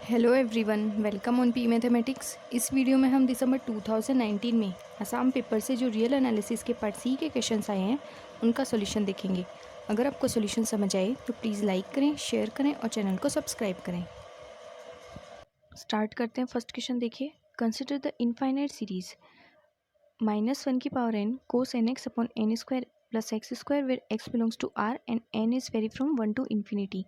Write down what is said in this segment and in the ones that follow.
Hello everyone, welcome on P mathematics. इस video में हम दिसंबर 2019 में असम पेपर से जो रियल एनालिसिस के पार्ट सी के क्वेश्चंस आए हैं उनका सॉल्यूशन देखेंगे। अगर आपको सॉल्यूशन समझ आए तो प्लीज़ लाइक करें, शेयर करें और चैनल को सब्सक्राइब करें। स्टार्ट करते हैं। फर्स्ट क्वेश्चन देखिए, कंसिडर द इनफाइनाइट सीरीज -1 की power n cos nx upon n square plus x square where x belongs to r and n is vary from 1 to infinity.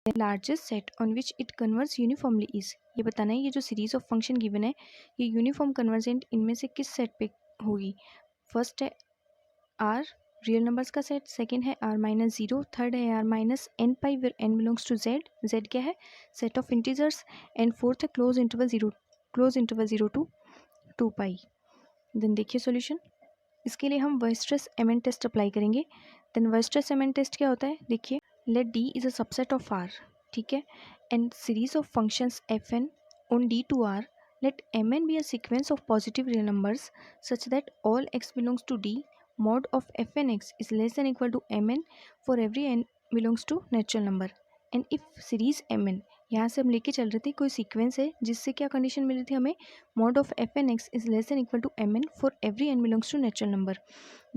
Largest set on which it converges uniformly is. ये बताना है ये जो series of function given है ये uniform convergent इनमें से किस सेट पे होगी। फर्स्ट है आर रियल नंबर्स का सेट, सेकंड है आर माइनस जीरो, थर्ड है R minus n pi where n belongs to Z, Z क्या है set of integers, and fourth है close interval zero to two pi. Then देखिए solution. इसके लिए हम वेस्ट्रेस एमन टेस्ट अप्लाई करेंगे। Then Weierstrass M test क्या होता है देखिए, let D is a subset of R, ठीक है, and series of functions F N on D to R, let M N be a sequence of positive real numbers such that all X belongs to D, mod of f n x is less than equal to mn for every n belongs to natural number, and if series mn, यहाँ से हम लेके चल रहे थे कोई sequence है जिससे क्या कंडीशन मिली थी हमें, mod of f n x is less than equal to mn for every n belongs to natural number,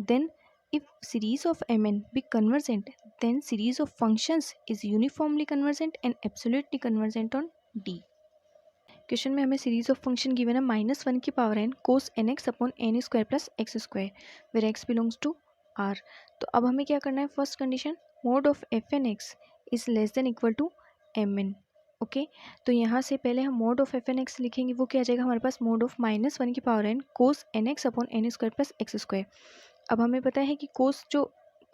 then if series of mn be convergent then series of functions is uniformly convergent and absolutely convergent on D। Question में हमें series of function given है -1 की power n cos N x upon N square plus x square where X belongs to R. तो अब हमें क्या करना है, first condition mod of F N X is less than equal to M N. Okay, तो यहाँ से पहले हम mod of F N X लिखेंगे, वो क्या आ जाएगा हमारे पास मोड ऑफ -1 की power n cos N x upon N square plus x square. अब हमें पता है कि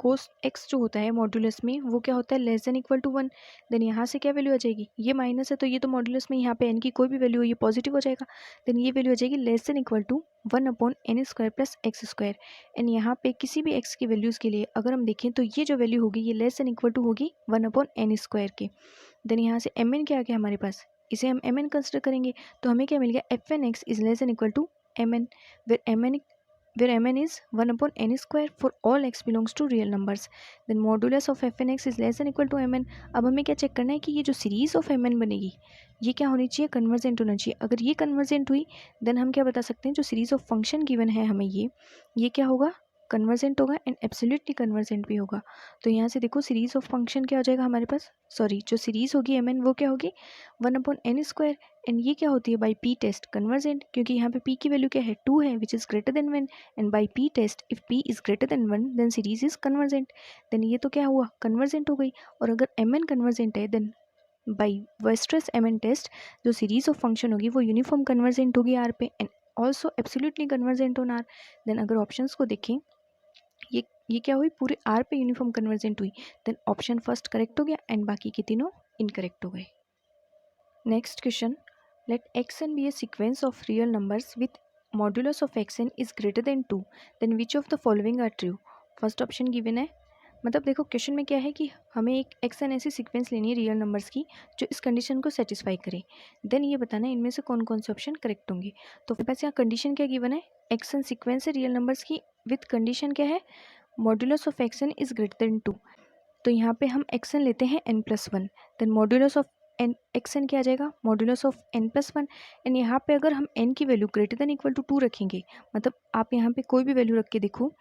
कोस एक्स जो होता है मॉड्यूलस में वो क्या होता है less than equal to 1। Then यहाँ से क्या वैल्यू आ जाएगी, ये माइनस है तो ये तो मॉड्यूलस में यहाँ पे एन की कोई भी वैल्यू हो ये पॉजिटिव हो जाएगा। देन ये वैल्यू आ जाएगी less than equal to 1 upon N square plus x square. And यहाँ पे किसी भी एक्स की वैल्यूज़ के लिए अगर हम देखें तो ये जो वैल्यू होगी ये लेस देन इक्वल टू होगी 1 अपॉन एन स्क्वायर के। देन यहाँ से एम एन क्या आ गया हमारे पास, इसे हम एम एन कंसिडर करेंगे तो हमें क्या मिल गया, F N X is less than equal to M N where mn is 1 upon n square for all x belongs to real numbers, then modulus of fn x is less than equal to mn। अब हमें क्या check करना है कि ये जो series of mn बनेगी ये क्या होनी चाहिए, कन्वर्जेंट होना चाहिए। अगर ये कन्वर्जेंट हुई देन हम क्या बता सकते हैं, जो सीरीज ऑफ फंक्शन गिवन है हमें ये क्या होगा, कन्वर्जेंट होगा एंड एब्सोल्युटली कन्वर्जेंट भी होगा। तो यहाँ से देखो सीरीज ऑफ फंक्शन क्या हो जाएगा हमारे पास, सॉरी जो सीरीज होगी mn वो क्या होगी 1 अपॉन एन स्क्वायर, एंड ये क्या होती है बाई पी टेस्ट कन्वर्जेंट, क्योंकि यहाँ पे p की वैल्यू क्या है 2 है which is greater than 1, and by p test if p is greater than 1 then series is convergent. Then ये तो क्या हुआ कन्वर्जेंट हो गई, और अगर mn कन्वर्जेंट है then by Weierstrass mn test जो सीरीज ऑफ फंक्शन होगी वो यूनिफॉर्म कन्वर्जेंट होगी r पे and also absolutely convergent on r। Then अगर ऑप्शंस को देखें ये क्या हुई पूरे r पे यूनिफॉर्म कन्वर्जेंट हुई, देन ऑप्शन फर्स्ट करेक्ट हो गया एंड बाकी के तीनों इनकरेक्ट हो गए। Next question, let xn be a sequence of real numbers with modulus of xn is greater than 2, then which of the following are true। First option given है, मतलब देखो क्वेश्चन में क्या है कि हमें एक xn ऐसी सीक्वेंस लेनी है रियल नंबर्स की जो इस कंडीशन को सेटिस्फाई करे। देन ये बताना है इनमें से कौन कौन से ऑप्शन करेक्ट होंगे। तो बस यहाँ कंडीशन क्या गिवन है, xn सीक्वेंस है रियल नंबर्स की विथ कंडीशन क्या है, modulus of xn is greater than 2। तो यहाँ पे हम xn लेते हैं n+1, then modulus of N xn क्या आ जाएगा मॉड्यूलस ऑफ n+1, एंड यहाँ पे अगर हम n की value greater than equal to 2 रखेंगे, मतलब आप यहाँ पे कोई भी वैल्यू रख के देखो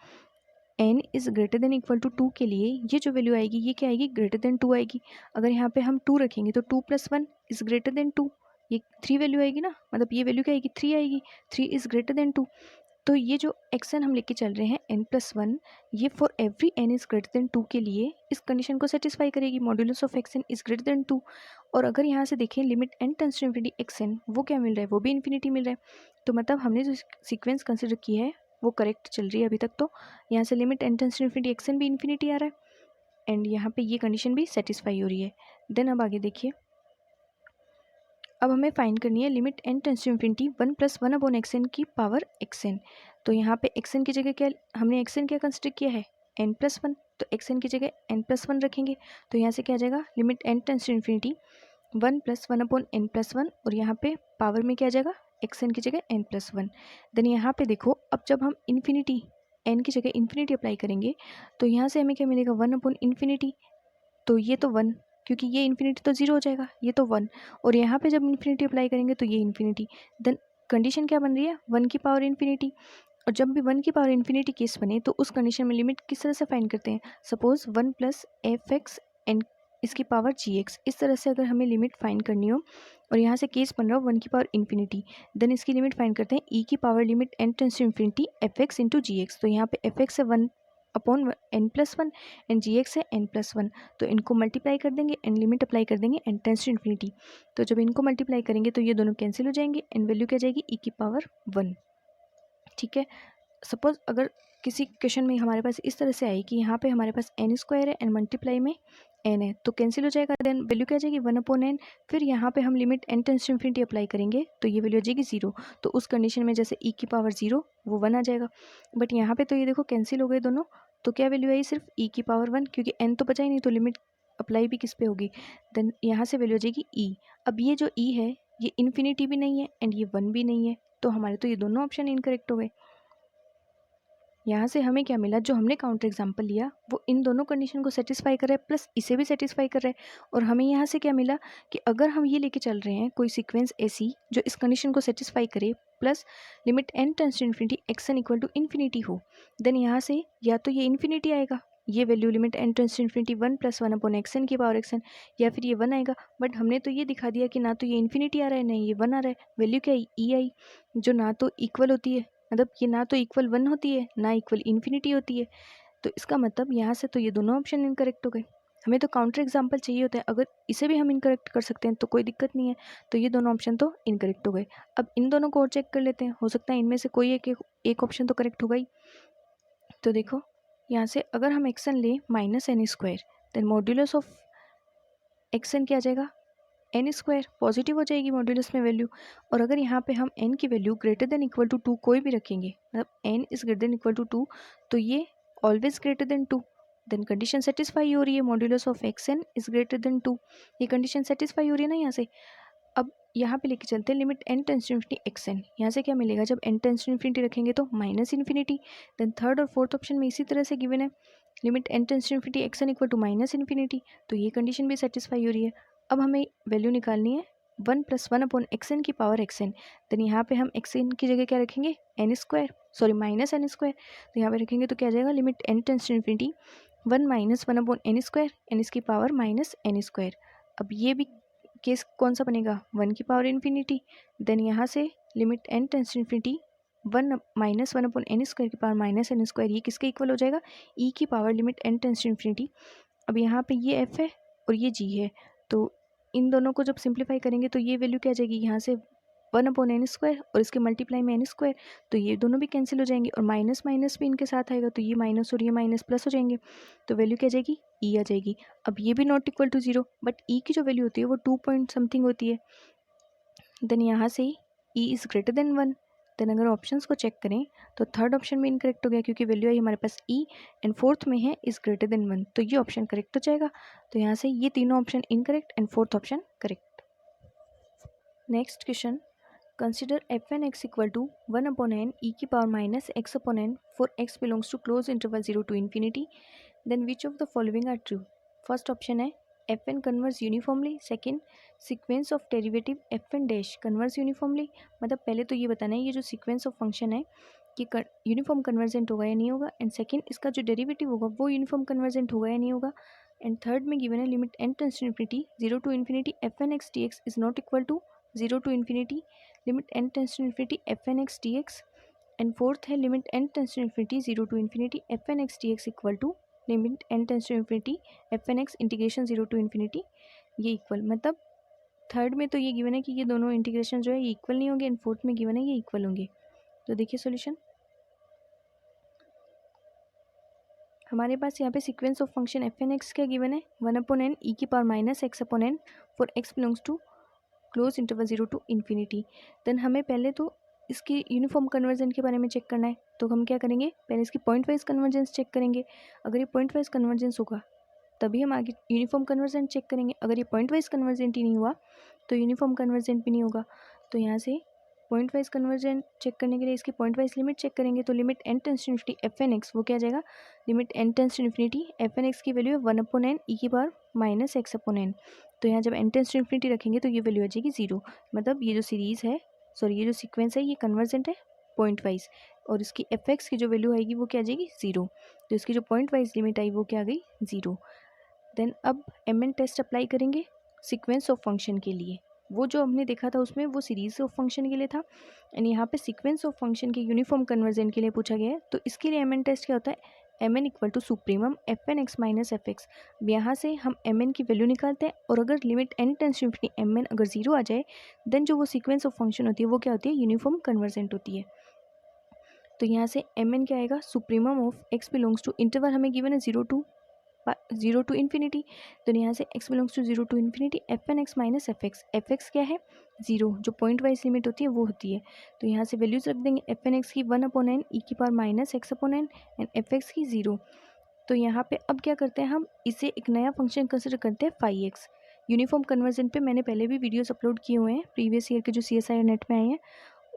n is greater than equal to 2 के लिए ये जो वैल्यू आएगी ये क्या आएगी ग्रेटर देन 2 आएगी। अगर यहाँ पे हम 2 रखेंगे तो 2+1 इज ग्रेटर देन 2, ये 3 वैल्यू आएगी ना, मतलब ये वैल्यू क्या आएगी 3 आएगी, 3 इज ग्रेटर देन 2। तो ये जो xn हम लेके चल रहे हैं n+1 ये for every n is greater than 2 के लिए इस कंडीशन को सेटिस्फाई करेगी, modulus of xn is greater than 2। और अगर यहाँ से देखें limit n tends to infinity xn वो क्या मिल रहा है, वो भी इन्फिनिटी मिल रहा है। तो मतलब हमने जो सीक्वेंस कंसिडर की है वो करेक्ट चल रही है अभी तक। तो यहाँ से limit n tends to infinity xn भी इन्फिनिटी आ रहा है एंड यहाँ पे ये कंडीशन भी सेटिस्फाई हो रही है। देन अब आगे देखिए, अब हमें फाइंड करनी है limit n tends to infinity 1 + 1 upon xn की पावर xn। तो यहाँ पे xn की जगह क्या हमने xn क्या कंसिडर किया है n+1, तो xn की जगह n+1 रखेंगे तो यहाँ से क्या आ जाएगा limit n tends to infinity 1 + 1 upon n+1, और यहाँ पे पावर में क्या आ जाएगा xn की जगह n+1। देन यहाँ पे देखो अब जब हम इन्फिनिटी n की जगह इन्फिनिटी अप्लाई करेंगे तो यहाँ से हमें क्या मिलेगा 1 अपॉन इन्फिनिटी, तो ये तो 1 क्योंकि ये इन्फिनिटी तो 0 हो जाएगा, ये तो 1, और यहाँ पे जब इन्फिनिटी अप्लाई करेंगे तो ये इन्फिनिटी। देन कंडीशन क्या बन रही है, 1 की पावर इन्फिनिटी। और जब भी 1 की पावर इन्फिनिटी केस बने तो उस कंडीशन में लिमिट किस तरह से फाइंड करते हैं, suppose 1 plus F X N इसकी पावर जी एक्स, इस तरह से अगर हमें लिमिट फाइंड करनी हो और यहाँ से केस बन रहा हो 1 की पावर इन्फिनिटी, देन इसकी लिमिट फाइंड करते हैं ई की power limit N tends to infinity F X into G X. तो यहाँ पे एफ एक्स है 1 upon N plus 1 and G X है एन प्लस 1, तो इनको मल्टीप्लाई कर देंगे एंड लिमिट अप्लाई कर देंगे एन टेंस टू इन्फिनिटी। तो जब इनको मल्टीप्लाई करेंगे तो ये दोनों कैंसिल हो जाएंगे एंड वैल्यू क्या जाएगी ई की पावर 1। ठीक है, सपोज अगर किसी क्वेश्चन में हमारे पास इस तरह से आई कि यहाँ पे हमारे पास एन स्क्वायर है एंड मल्टीप्लाई में एन है, तो कैंसिल हो जाएगा, देन वैल्यू क्या आ जाएगी 1 अपॉन एन। फिर यहाँ पे हम limit N tends to infinity apply करेंगे तो ये वैल्यू आ जाएगी 0। तो उस कंडीशन में जैसे ई की पावर 0 वो 1 आ जाएगा, बट यहाँ पे तो ये देखो कैंसिल हो गए दोनों, तो क्या वैल्यू आई सिर्फ ई की पावर 1, क्योंकि एन तो बचा ही नहीं, तो लिमिट अप्लाई भी किस पे होगी, देन यहाँ से वैल्यू आ जाएगी ई। अब ये जो ई है ये इन्फिनिटी भी नहीं है एंड ये 1 भी नहीं है, तो हमारे तो ये दोनों ऑप्शन इनकरेक्ट हो गए। यहाँ से हमें क्या मिला, जो हमने काउंटर एग्जांपल लिया वो इन दोनों कंडीशन को सेटिस्फाई कर रहा है प्लस इसे भी सेटिस्फाई कर रहा है। और हमें यहाँ से क्या मिला कि अगर हम ये लेके चल रहे हैं कोई सीक्वेंस ऐसी जो इस कंडीशन को सेटिस्फाई करे plus limit N tends to infinity x N equal to infinity हो, देन यहाँ से या तो ये इन्फिनिटी आएगा, ये value limit N tends to infinity 1 plus 1 upon x N की पावर एक्स एन, या फिर ये 1 आएगा। बट हमने तो ये दिखा दिया कि ना तो ये इन्फिनिटी आ रहा है ना ये 1 आ रहा है, वैल्यू क्या आई ई आई, जो ना तो इक्वल होती है, मतलब ये ना तो इक्वल 1 होती है ना इक्वल इन्फिनिटी होती है। तो इसका मतलब यहाँ से तो ये दोनों ऑप्शन इनकरेक्ट हो गए। हमें तो काउंटर एग्जांपल चाहिए होता है, अगर इसे भी हम इनकरेक्ट कर सकते हैं तो कोई दिक्कत नहीं है। तो ये दोनों ऑप्शन तो इनकरेक्ट हो गए। अब इन दोनों को और चेक कर लेते हैं, हो सकता है इनमें से कोई एक ऑप्शन तो करेक्ट होगा ही। तो देखो यहाँ से अगर हम एक्स एन लें minus N square, then modulus of x N क्या आ जाएगा एन स्क्वायर, पॉजिटिव हो जाएगी मॉड्यूलस में वैल्यू। और अगर यहाँ पे हम n की value greater than equal to 2 कोई भी रखेंगे, मतलब n is greater than equal to 2, तो ये always greater than 2, then condition satisfy हो रही है, modulus of x n is greater than 2, ये कंडीशन सेटिस्फाई हो रही है ना यहाँ से। अब यहाँ पे लेके चलते हैं limit N tends to infinity x n, यहाँ से क्या मिलेगा जब एन टेंस टू इन्फिनिटी रखेंगे तो माइनस इन्फिनिटी। देन थर्ड और फोर्थ ऑप्शन में इसी तरह से गिवन है limit N tends to infinity x N equal to minus infinity, तो ये कंडीशन भी सेटिस्फाई हो रही है। अब हमें वैल्यू निकालनी है 1 प्लस 1 अपॉन एक्स एन की पावर एक्स एन, देन यहाँ पे हम एक्स एन की जगह क्या रखेंगे n square, sorry minus N square, तो यहाँ पे रखेंगे तो क्या आ जाएगा limit N tends to infinity 1 minus 1 upon N square n इसकी पावर माइनस एन स्क्वायर। अब ये भी केस कौन सा बनेगा 1 की पावर इन्फिनिटी, देन यहाँ से limit N tends to infinity 1 minus 1 upon N square की पावर माइनस एन स्क्वायर, ये किसके इक्वल हो जाएगा ई की power limit N tends to infinity. अब यहाँ पे ये एफ है और ये जी है, तो इन दोनों को जब सिंप्लीफाई करेंगे तो ये वैल्यू क्या आ जाएगी यहाँ से 1 अपॉन एन स्क्वायर और इसके मल्टीप्लाई में एन स्क्वायर, तो ये दोनों भी कैंसिल हो जाएंगे और माइनस माइनस भी इनके साथ आएगा, तो ये माइनस और ये माइनस प्लस हो जाएंगे, तो वैल्यू क्या आ जाएगी ई आ जाएगी। अब ये भी नॉट इक्वल टू 0, बट ई की जो वैल्यू होती है वो 2 पॉइंट समथिंग होती है, देन यहाँ से E is greater than 1। Then अगर ऑप्शंस को चेक करें तो थर्ड ऑप्शन में इनकरेक्ट हो गया क्योंकि वैल्यू आई हमारे पास ई एंड फोर्थ में है इज़ ग्रेटर देन 1, तो ये ऑप्शन करेक्ट हो जाएगा। तो यहाँ से ये तीनों option incorrect and fourth option correct. Next question, consider f N x equal to 1 upon n e की power minus x upon n for x belongs to close interval 0 to infinity, then which of the following are true. First option है f n converse uniformly, second sequence of derivative f n dash converse uniformly, मतलब पहले तो ये बताना है ये जो sequence of function है कि यूनिफॉर्म कन्वर्जेंट होगा या नहीं होगा, एंड सेकेंड इसका जो डेरिवेटिव होगा वो यूनिफॉर्म कन्वर्जेंट होगा या नहीं होगा, एंड थर्ड में गिवन है limit N tends to infinity 0 to infinity f N x d x is not equal to 0 to infinity limit N tends to infinity f N x d x, and fourth है limit N tends to infinity 0 to infinity f N x d x equal to limit N tends to infinity f N x integration 0 to infinity, ये equal, मतलब third में तो ये given है कि ये दोनों इंटीग्रेशन जो है ये इक्वल नहीं होंगे, एंड फोर्थ में गिवन है ये इक्वल होंगे। तो देखिए सॉल्यूशन, हमारे पास यहाँ पे sequence of function f N x क्या गिवन है 1 अपॉन एन ई की power minus x upon n for x belongs to close interval 0 to infinity. Then हमें पहले तो इसकी यूनिफॉर्म कन्वर्जेंस के बारे में चेक करना है, तो हम क्या करेंगे पहले इसकी पॉइंट वाइज कन्वर्जेंस चेक करेंगे, अगर ये पॉइंट वाइज कन्वर्जेंस होगा तभी हम आगे यूनिफॉर्म कन्वर्जेंट चेक करेंगे, अगर ये पॉइंट वाइज कन्वर्जेंट ही नहीं हुआ तो यूनिफॉर्म कन्वर्जेंट भी नहीं होगा। तो यहाँ से पॉइंट वाइज कन्वर्जन चेक करने के लिए इसकी पॉइंट वाइज लिमिट चेक करेंगे, तो limit n tends to infinity f N x, वो क्या आ जाएगा, limit n tends to infinity f N x की वैल्यू है 1/n ई की पावर माइनस x/n। तो यहाँ जब n टेंस टू इन्फिनिटी रखेंगे तो ये वैल्यू आ जाएगी 0। मतलब ये जो सीरीज़ है, सॉरी ये जो सीक्वेंस है, ये कन्वर्जेंट है पॉइंट वाइज, और इसकी एफ एक्स की जो वैल्यू आएगी वो क्या आ जाएगी 0। तो इसकी जो पॉइंट वाइज लिमिट आई वो क्या आ गई 0। देन अब mn टेस्ट अप्लाई करेंगे सीक्वेंस ऑफ फंक्शन के लिए। वो जो हमने देखा था उसमें वो सीरीज ऑफ फंक्शन के लिए था, एंड यहाँ पे सीक्वेंस ऑफ फंक्शन के यूनिफॉर्म कन्वर्जन के लिए पूछा गया है। तो इसके लिए mn टेस्ट क्या होता है, mn equal to supremum f N x minus f x. यहाँ से हम mn की वैल्यू निकालते हैं, और अगर limit n tends to infinity mn अगर 0 आ जाए, देन जो वो सीक्वेंस ऑफ फंक्शन होती है वो क्या होती है, यूनिफॉर्म कन्वर्जेंट होती है। तो यहाँ से mn क्या आएगा, supremum of x belongs to interval हमें गिवन है 0 टू इन्फिनिटी। तो यहाँ से x belongs to 0 to infinity f N x minus f x क्या है 0, जो पॉइंट वाइज लिमिट होती है वो होती है। तो यहाँ से वैल्यूज रख देंगे, एफ एन एक्स की 1/n ई की power minus x/n and F x की 0। तो यहाँ पे अब क्या करते हैं, हम इसे एक नया फंक्शन कंसिडर करते हैं फाई एक्स। यूनिफॉर्म कन्वर्जन पे मैंने पहले भी वीडियोस अपलोड किए हुए हैं, प्रीवियस ईयर के जो CSIR नेट में आए हैं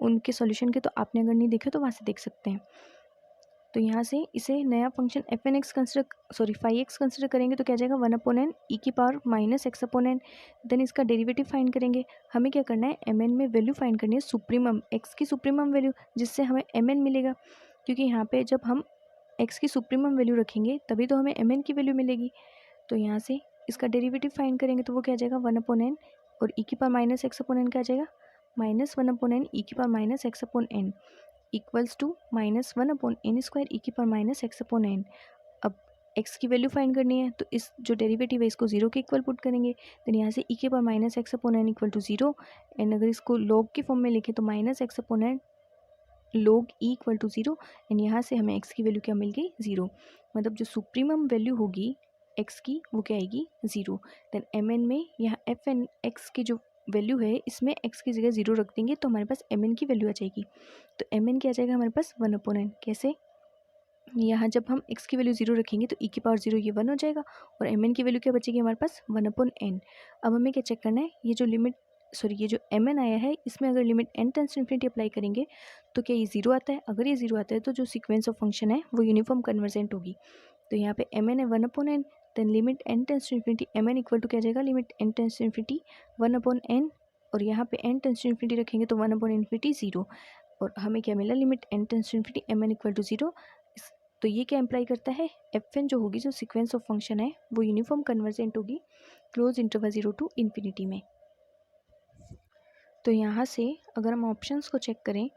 उनके सॉल्यूशन के, तो आपने अगर नहीं देखे तो वहाँ से देख सकते हैं। तो यहाँ से इसे नया function f N x consider sorry phi x consider करेंगे तो क्या जाएगा 1/n ई की पावर माइनस x/n। देन इसका डेरिवेटिव फाइंड करेंगे। हमें क्या करना है, mn में वैल्यू फाइंड करनी है सुप्रीमम x की सुप्रीमम वैल्यू, जिससे हमें mn मिलेगा, क्योंकि यहाँ पे जब हम x की सुप्रीमम वैल्यू रखेंगे तभी तो हमें mn की वैल्यू मिलेगी। तो यहाँ से इसका डेरिवेटिव फाइंड करेंगे तो वो क्या जाएगा 1/n, और ई की पावर माइनस x/n क्या जाएगा -1/n ई की power minus x/n equals to -1/n² e की पावर माइनस x/n। अब x की वैल्यू फाइंड करनी है, तो इस जो डेरिवेटिव है इसको 0 के इक्वल पुट करेंगे। देन यहाँ से ई के power minus x/n equal to 0, and अगर इसको लॉग के फॉर्म में लिखें तो minus x/n log e equal to 0, and यहाँ से हमें x की वैल्यू क्या मिल गई 0। मतलब जो सुप्रीमम वैल्यू होगी x की वो क्या आएगी 0। देन mn में यहाँ एफ एन एक्स की जो वैल्यू है इसमें x की जगह 0 रख देंगे तो हमारे पास mn की वैल्यू आ जाएगी। तो mn क्या आ जाएगा हमारे पास 1/n। कैसे, यहाँ जब हम x की वैल्यू 0 रखेंगे तो e की पावर 0 ये 1 हो जाएगा, और mn की वैल्यू क्या बचेगी हमारे पास 1/n। अब हमें क्या चेक करना है, ये जो लिमिट सॉरी ये जो mn आया है इसमें अगर limit n tends to infinity apply करेंगे तो क्या ये 0 आता है। अगर ये 0 आता है तो जो सीक्वेंस ऑफ फंक्शन है वो यूनिफॉर्म कन्वर्जेंट होगी। तो यहाँ पे mn है 1/n, then limit n tends to infinity mn equal to क्या जाएगा, limit n tends to infinity 1/n, और यहाँ पे n टेंस टू इन्फिनिटी रखेंगे तो 1/∞ 0, और हमें क्या मिला, limit n tends to infinity mn equal to 0। तो ये क्या इम्प्लाई करता है, एफ एन जो होगी जो सीक्वेंस ऑफ फंक्शन है वो यूनिफॉर्म कन्वर्जेंट होगी क्लोज इंटरवल 0 टू इन्फिनिटी में। तो यहाँ से अगर हम ऑप्शंस को चेक करें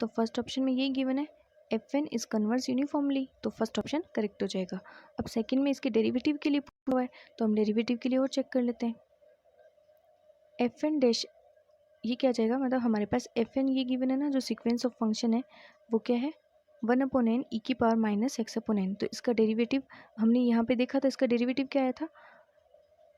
तो फर्स्ट ऑप्शन में ये गिवन है f n is converse uniformly, तो फर्स्ट ऑप्शन करेक्ट हो जाएगा। अब सेकंड में इसके डेरिवेटिव के लिए पूछा हुआ है तो हम डेरिवेटिव के लिए और चेक कर लेते हैं। एफ एन डैश ये क्या जाएगा, मतलब हमारे पास एफ एन ये गिवन है ना, जो सीक्वेंस ऑफ फंक्शन है वो क्या है 1/n ई की पावर माइनस x/n। तो इसका डेरिवेटिव हमने यहाँ पे देखा था, इसका डेरिवेटिव क्या आया था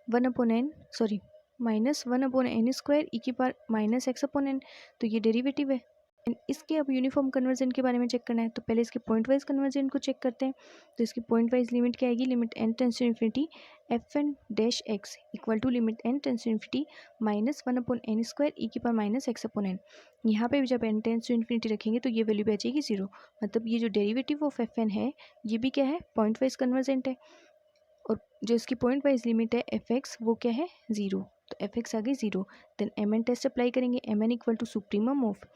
1/n सॉरी -1/n² ई की पावर माइनस x/n। तो ये डेरिवेटिव है, एंड इसके अब यूनिफॉर्म कन्वर्जन के बारे में चेक करना है। तो पहले इसके पॉइंट वाइज कन्वर्जन को चेक करते हैं। तो इसकी पॉइंट वाइज लिमिट क्या आएगी, limit n tends to infinity f n dash x equal to limit n tends to infinity -1/n² e की पावर माइनस x/n। यहाँ पे भी जब n टेंस टू इन्फिनिटी रखेंगे तो ये वैल्यू भी आ जाएगी 0। मतलब ये जो डेरिवेटिव ऑफ एफ एन है ये भी क्या है, पॉइंट वाइज कन्वर्जेंट है, और जो इसकी पॉइंट वाइज लिमिट है एफ एक्स वो क्या है 0। तो एफ एक्स आ गई 0। देन mn टेस्ट अप्लाई करेंगे, mn equal to supremum of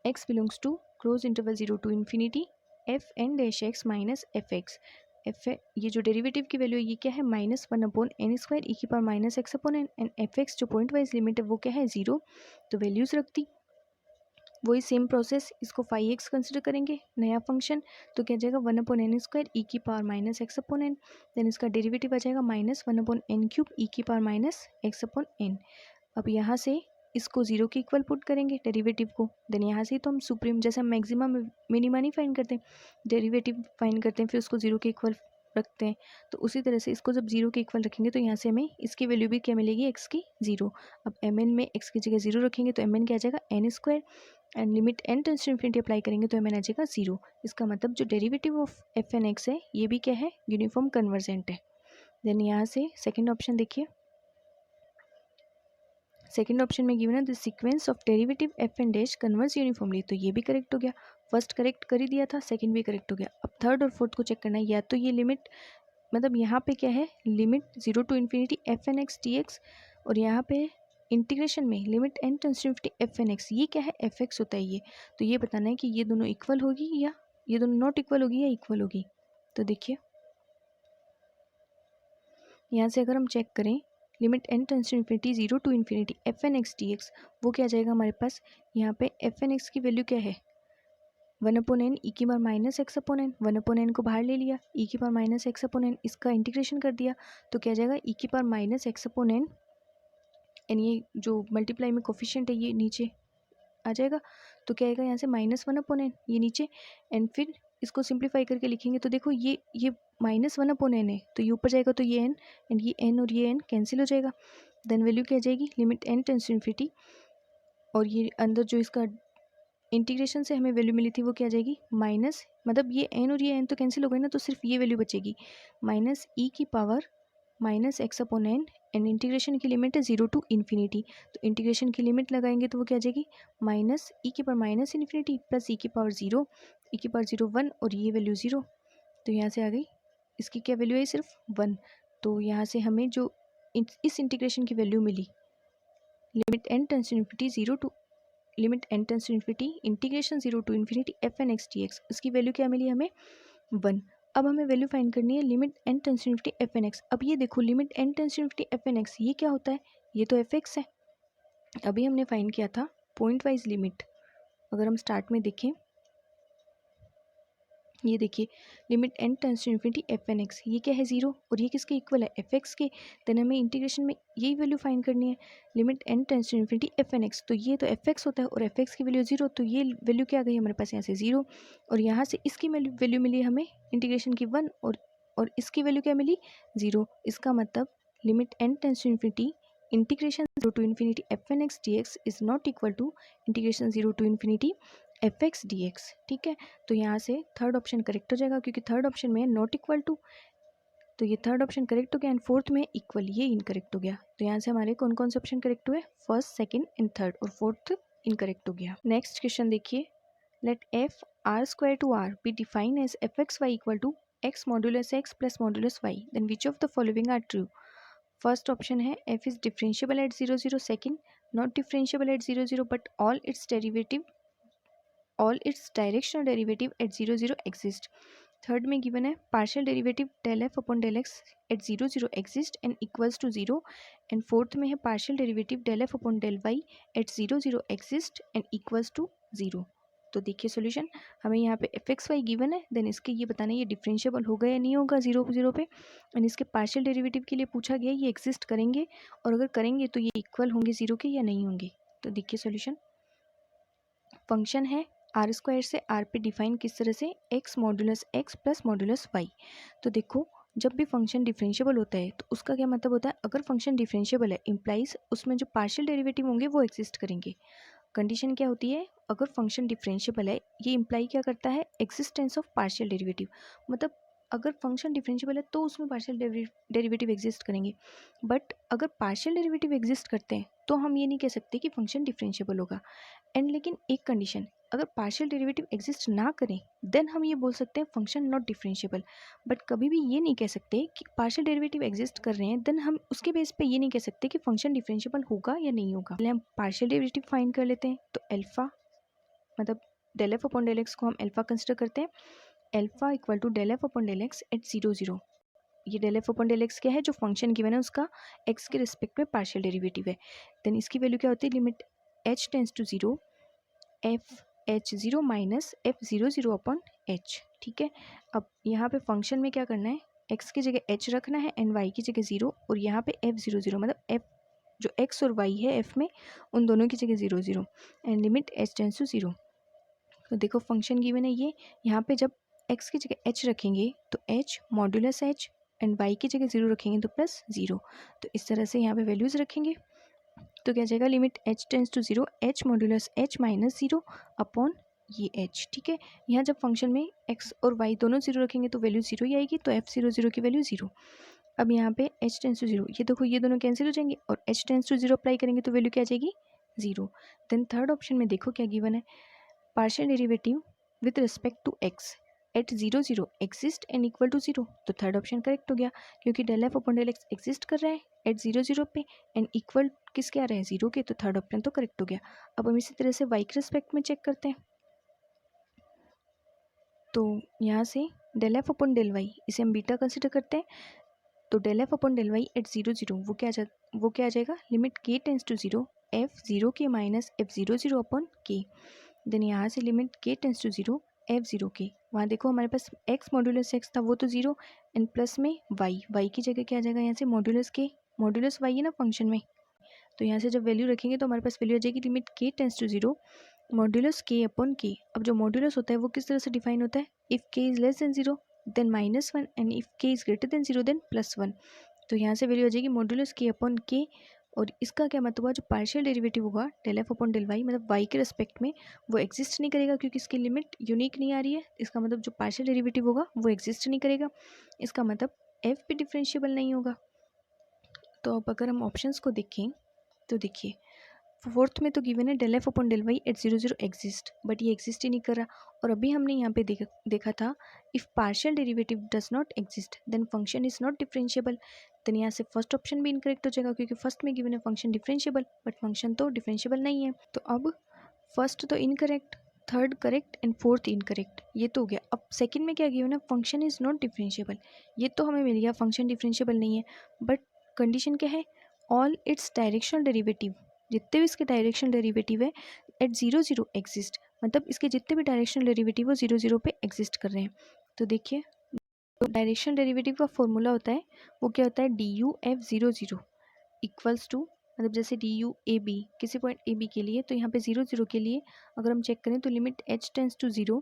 x belongs to close interval 0 to infinity f n dash x minus f x. ये जो डेरिवेटिव की वैल्यू है ये क्या है -1/n² ई की power minus x/n, and F x जो पॉइंट वाइज लिमिट है वो क्या है 0। तो वैल्यूज रख दी, वही सेम प्रोसेस, इसको फाई एक्स कंसिडर करेंगे नया फंक्शन, तो क्या जाएगा 1/n² ई की पावर माइनस x/n। देन इसका डेरिवेटिव आ जाएगा -1/n³ ई की पावर माइनस x/n। अब यहाँ से इसको 0 के इक्वल पुट करेंगे डेरिवेटिव को। देन यहाँ से तो हम सुप्रीम जैसे हम मैक्सिमा मिनिमा नहीं फाइंड करते, डेरिवेटिव फाइंड करते हैं फिर उसको 0 के इक्वल रखते हैं, तो उसी तरह से इसको जब 0 के इक्वल रखेंगे तो यहाँ से हमें इसकी वैल्यू भी क्या मिलेगी, x की 0। अब mn में x की जगह 0 रखेंगे तो mn क्या आ जाएगा n², and limit n tends to infinity apply करेंगे तो mn आ जाएगा 0। इसका मतलब जो derivative of F N x है ये भी क्या है, यूनिफॉर्म कन्वर्जेंट है। देन यहाँ से सेकेंड ऑप्शन देखिए, सेकंड ऑप्शन में गिवन है the sequence of derivative F and dash converse uniformly, तो ये भी करेक्ट हो गया, फर्स्ट करेक्ट कर ही दिया था, सेकंड भी करेक्ट हो गया। अब थर्ड और फोर्थ को चेक करना है, या तो ये लिमिट मतलब यहाँ पे क्या है limit 0 to infinity f N x d x, और यहाँ पे इंटीग्रेशन में limit n tends to infinity f N x, ये क्या है एफ एक्स होता है ये, तो ये बताना है कि ये दोनों इक्वल होगी या ये दोनों नॉट इक्वल होगी या इक्वल होगी। तो देखिए यहाँ से अगर हम चेक करें limit n tends to infinity 0 to infinity f N x d x, वो क्या आ जाएगा हमारे पास, यहाँ पे एफ एन एक्स की वैल्यू क्या है 1/n ई की power minus x upon n, 1/n को बाहर ले लिया, ई की power minus x upon n, इसका इंटीग्रेशन कर दिया तो क्या जाएगा ई की power minus x upon n, and ये जो मल्टीप्लाई में कोफिशिएंट है ये नीचे आ जाएगा, तो क्या आएगा यहाँ से -1/n ये नीचे, एंड फिर इसको सिंप्लीफाई करके लिखेंगे तो देखो ये -1/n है, तो ये ऊपर जाएगा तो ये n, एंड ये n और ये n कैंसिल हो जाएगा, देन वैल्यू क्या आ जाएगी limit n tends to infinity, और ये अंदर जो इसका इंटीग्रेशन से हमें वैल्यू मिली थी वो क्या आ जाएगी माइनस, मतलब ये n और ये n तो कैंसिल हो गए ना, तो सिर्फ ये वैल्यू बचेगी माइनस ई की power minus x upon n, and integration की लिमिट है 0 टू इन्फिनिटी, तो इंटीग्रेशन की लिमिट लगाएंगे तो वो क्या आ जाएगी माइनस ई की power minus infinity plus e की पावर 0, ई की पावर 0 1 और ये वैल्यू 0, तो यहाँ से आ गई इसकी क्या वैल्यू है सिर्फ 1, तो यहाँ से हमें जो इस इंटीग्रेशन की वैल्यू मिली limit n tends to infinity 0 to limit n tends to infinity integration 0 to infinity f N x d x, इसकी वैल्यू क्या मिली हमें 1। अब हमें वैल्यू फाइंड करनी है limit n tends to infinity f N x. अब ये देखो limit n tends to infinity f N x ये क्या होता है, ये तो एफ एक्स है, अभी हमने फाइंड किया था पॉइंट वाइज लिमिट। अगर हम स्टार्ट में देखें ये देखिए limit n tends to infinity f N x, ये क्या है 0 और ये किसके इक्वल है एफ एक्स के, देन हमें इंटीग्रेशन में यही वैल्यू फाइंड करनी है limit n tends to infinity f N x, तो ये तो एफ एक्स होता है और एफ एक्स की वैल्यू 0, तो ये वैल्यू क्या आ गई हमारे पास यहाँ से 0, और यहाँ से इसकी वैल्यू मिली हमें इंटीग्रेशन की 1, और इसकी वैल्यू क्या मिली 0, इसका मतलब limit n tends to infinity integration 0 to infinity f N x d x is not equal to integration 0 to infinity F x d x. ठीक है, तो यहाँ से थर्ड ऑप्शन करेक्ट हो जाएगा क्योंकि थर्ड ऑप्शन में नॉट इक्वल टू, तो ये थर्ड ऑप्शन करेक्ट हो गया, एंड फोर्थ में इक्वल ये इनकरेक्ट हो गया। तो यहाँ से हमारे कौन कौन से ऑप्शन करेक्ट हुए, फर्स्ट सेकंड एंड थर्ड, और फोर्थ इनकरेक्ट हो गया। नेक्स्ट क्वेश्चन देखिए, let f R square to R be defined as f x y equal to x modulus x plus modulus y, then which of the following are true. First option है f is differentiable at 0 0, second not differentiable at 0 0 but all its directional derivative at 0 0 exist. Third में given है partial derivative del f upon del x at 0 0 exist and equals to 0, and fourth में है partial derivative del f upon del y at 0 0 exist and equals to 0। तो देखिए solution, हमें यहाँ पे F x Y given है, then इसके ये बताना है ये डिफरेंशिएबल होगा या नहीं होगा 0 0 पे, एंड इसके पार्शियल डेरिवेटिव के लिए पूछा गया ये एग्जिस्ट करेंगे, और अगर करेंगे तो ये इक्वल होंगे 0 के या नहीं होंगे। तो देखिए सॉल्यूशन, फंक्शन है आर स्क्वायर से आर पे डिफाइन किस तरह से x modulus x plus modulus y. तो देखो जब भी फंक्शन डिफरेंशिएबल होता है तो उसका क्या मतलब होता है, अगर फंक्शन डिफरेंशिएबल है इम्प्लाइज उसमें जो पार्शियल डेरिवेटिव होंगे वो एग्जिस्ट करेंगे। कंडीशन क्या होती है, अगर फंक्शन डिफरेंशिएबल है ये इम्प्लाई क्या करता है एग्जिस्टेंस ऑफ पार्शियल डेरिवेटिव, मतलब अगर फंक्शन डिफरेंशिएबल है तो उसमें पार्शियल डेरिवेटिव एग्जिस्ट करेंगे, बट अगर पार्शियल डेरिवेटिव एग्जिस्ट करते हैं तो हम ये नहीं कह सकते कि फंक्शन डिफरेंशिएबल होगा। एंड लेकिन एक कंडीशन, अगर पार्शियल डेरिवेटिव एग्जिस्ट ना करें देन हम ये बोल सकते हैं फंक्शन नॉट डिफरेंशिएबल, बट कभी भी ये नहीं कह सकते कि पार्शियल डेरिवेटिव एग्जिस्ट कर रहे हैं देन हम उसके बेस पे ये नहीं कह सकते कि फंक्शन डिफरेंशिएबल होगा या नहीं होगा। पहले हम पार्शियल डेरिवेटिव फाइंड कर लेते हैं, तो एल्फा मतलब del f upon del x को हम एल्फा कंसिडर करते हैं, alpha equal to del f upon del x at 0 0, ये del f upon del x क्या है जो फंक्शन गिवन है उसका एक्स के रिस्पेक्ट में पार्शियल डेरिवेटिव है, देन इसकी वैल्यू क्या होती है limit h tends to 0 f h 0 minus f 0 0 upon h. ठीक है, अब यहाँ पे फंक्शन में क्या करना है, एक्स की जगह एच रखना है एंड वाई की जगह 0, और यहाँ पे एफ 0 0 मतलब एफ जो एक्स और वाई है एफ में उन दोनों की जगह 0 0, and limit h tends to 0। तो देखो फंक्शन गिवन है ये, यहाँ पे जब एक्स की जगह एच रखेंगे तो h modulus h, and y की जगह 0 रखेंगे तो प्लस 0, तो इस तरह से यहाँ पे वैल्यूज़ रखेंगे तो क्या जाएगा limit h tends to 0 h modulus h minus 0 upon ये एच। ठीक है, यहाँ जब फंक्शन में एक्स और वाई दोनों 0 रखेंगे तो वैल्यू 0 ही आएगी, तो एफ 0 0 की वैल्यू 0, अब यहाँ पे h टेंस टू 0, ये देखो ये दोनों कैंसिल हो जाएंगे और h टेंस टू 0 अप्लाई करेंगे तो वैल्यू क्या आ जाएगी 0। देन थर्ड ऑप्शन में देखो क्या गिवन है, partial derivative with respect to x at 0 0 exist and equal to 0, तो थर्ड ऑप्शन करेक्ट हो गया क्योंकि del f upon del x exist कर रहा है एट 0 0 पे एंड इक्वल किसके आ रहे हैं 0 के, तो थर्ड ऑप्शन तो करेक्ट हो गया। अब हम इसी तरह से y के रिस्पेक्ट में चेक करते हैं, तो यहाँ से del f upon del y इसे हम बीटा कंसिडर करते हैं, तो del f upon del y at 0 0 वो क्या आ जाएगा, limit k tends to 0 f 0 k minus f 0 0 upon k. Then यहाँ से limit k tends to 0 f 0 k, वहाँ देखो हमारे पास x मॉड्यूलस x था वो तो 0 एंड प्लस में y की जगह क्या आ जाएगा यहाँ से मॉड्यूलस k, मॉड्यूलस y है ना फंक्शन में, तो यहाँ से जब वैल्यू रखेंगे तो हमारे पास वैल्यू आ जाएगी limit k tends to 0 modulus k upon k। अब जो मॉड्यूलस होता है वो किस तरह से डिफाइन होता है, if k is less than 0 then -1 and if k is greater than 0 then +1। तो यहाँ से वैल्यू आ जाएगी मॉड्यूलस k अपॉन k, और इसका क्या मतलब हुआ, जो पार्शियल डेरिवेटिव होगा del f upon del y मतलब y के रिस्पेक्ट में वो एग्जिस्ट नहीं करेगा क्योंकि इसकी लिमिट यूनिक नहीं आ रही है, इसका मतलब जो पार्शियल डेरिवेटिव होगा वो एग्जिस्ट नहीं करेगा, इसका मतलब f भी डिफरेंशिएबल नहीं होगा। तो अब अगर हम ऑप्शंस को देखें तो देखिए फोर्थ में तो गिवन है del f upon del y at 0 0 exist, but ये एग्जिस्ट ही नहीं कर रहा, और अभी हमने यहाँ पे देखा था if partial derivative does not exist then function is not differentiable. Then यहाँ से फर्स्ट ऑप्शन भी इनकरेक्ट हो जाएगा क्योंकि फर्स्ट में गिवन है फंक्शन डिफरेंशिएबल, बट फंक्शन तो डिफरेंशिएबल नहीं है। तो अब फर्स्ट तो incorrect, third correct and fourth incorrect, ये तो हो गया। अब सेकंड में क्या गिवन है, फंक्शन इज नॉट डिफरेंशिएबल, ये तो हमें मिल गया फंक्शन डिफरेंशिएबल नहीं है, बट कंडीशन क्या है, ऑल इट्स डायरेक्शनल डेरिवेटिव, जितने भी इसके डायरेक्शनल डेरिवेटिव है एट 0 0 एग्जिस्ट, मतलब इसके जितने भी डायरेक्शनल डेरिवेटिव वो 0 0 पे एग्जिस्ट कर रहे हैं। तो देखिए तो डायरेक्शनल डेरिवेटिव का फॉर्मूला होता है वो क्या होता है, d u f 0 0 equals to, मतलब जैसे डी यू ए बी किसी पॉइंट ए बी के लिए, तो यहाँ पे 0 0 के लिए अगर हम चेक करें तो limit h tends to 0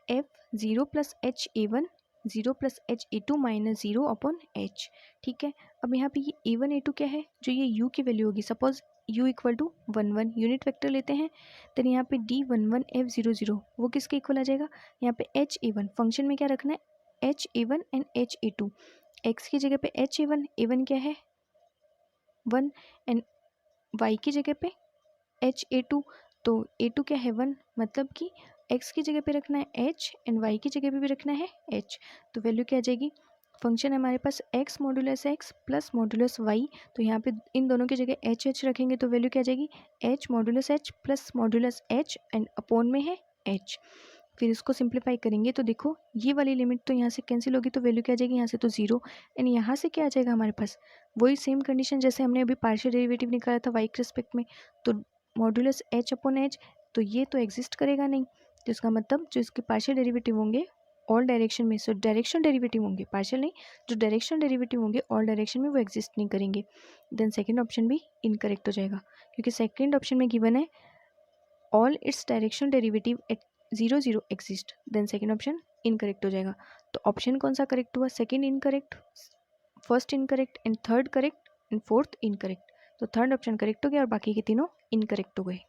f 0 plus h a one 0 plus h a two minus 0 upon h. ठीक है, अब यहाँ पे ये ए वन ए टू क्या है, जो ये u की वैल्यू होगी, suppose u equal to 1 1 unit vector लेते हैं, देन यहाँ पे d 1 1 एफ 0 0 वो किसके इक्वल आ जाएगा, यहाँ पे h ए वन फंक्शन में क्या रखना है h a one and h a two, x की जगह पे h ए वन क्या है 1 एंड y की जगह पे h ए टू, तो ए टू क्या है 1, मतलब कि x की जगह पे रखना है h एंड y की जगह पे भी रखना है h, तो वैल्यू क्या आ जाएगी, फंक्शन है हमारे पास x modulus x plus modulus y, तो यहाँ पे इन दोनों की जगह h रखेंगे तो वैल्यू क्या आ जाएगी h modulus h plus modulus h and upon में है h। फिर इसको सिंप्लीफाई करेंगे तो देखो ये वाली लिमिट तो यहाँ से कैंसिल होगी तो वैल्यू क्या आ जाएगी, यहाँ से तो 0 एंड यहाँ से क्या आ जाएगा हमारे पास, वही सेम कंडीशन जैसे हमने अभी पार्शियल डेरिवेटिव निकाला था y के रिस्पेक्ट में, तो मॉड्यूलस h अपॉन h, तो ये तो एग्जिस्ट करेगा नहीं, तो इसका मतलब जो इसके पार्शियल डेरिवेटिव होंगे ऑल डायरेक्शन में, सो डायरेक्शनल डेरिवेटिव होंगे, पार्शियल नहीं, जो डायरेक्शनल डेरिवेटिव होंगे ऑल डायरेक्शन में वो एग्जिस्ट नहीं करेंगे। देन सेकंड ऑप्शन भी इनकरेक्ट हो जाएगा क्योंकि सेकंड ऑप्शन में गिवन है all its directional derivative at 0 0 exist, then second option incorrect हो जाएगा। तो ऑप्शन कौन सा करेक्ट हुआ, second incorrect, first incorrect and third correct and fourth incorrect, तो थर्ड ऑप्शन करेक्ट हो गया और बाकी के तीनों इनकरेक्ट हो गए।